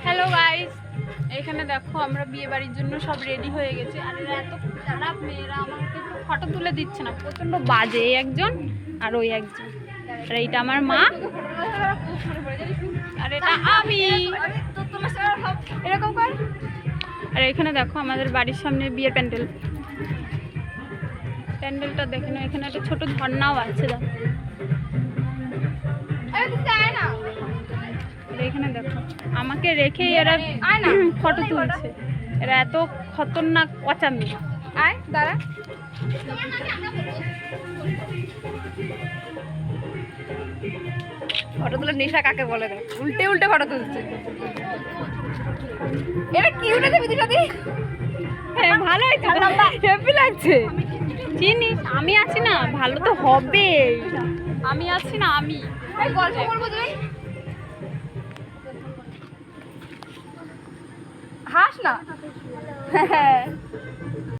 Hello guys, এখানে দেখো আমরা বিয়ে বাড়ির জন্য সব রেডি হয়ে গেছে। আর এরা এত খারাপ মেয়েরা, আমাকে ফটো তুলে দিচ্ছে না, প্রচন্ড বাজে। এই একজন আর ওই একজন। আর এইটা আমার মা, আর এটা আমি। এরকম কর। আর এখানে দেখো আমাদের বাড়ির সামনে বিয়ের প্যান্ডেলটা দেখে নাও। এখানে একটা ছোট ঝর্ণাও আছে। দেখো এখানে দেখো আমাকে রেখে এরা ফটো তুলছে। এরা এত খতরনাক অচামি। আয় দাঁড়া, ফটো তুলে নেশা কাকে বলে? দেখ উল্টে উল্টে ফটো তুলছে। এটা কি উঠেছে বিদিশাদি? হ্যাঁ ভালো হয়েছে, হেভি লাগছে। চিনিস আমি আছি না, ভালো তো হবে। আমি আছি না, আমি গল্প করবো তুমি, হাস না।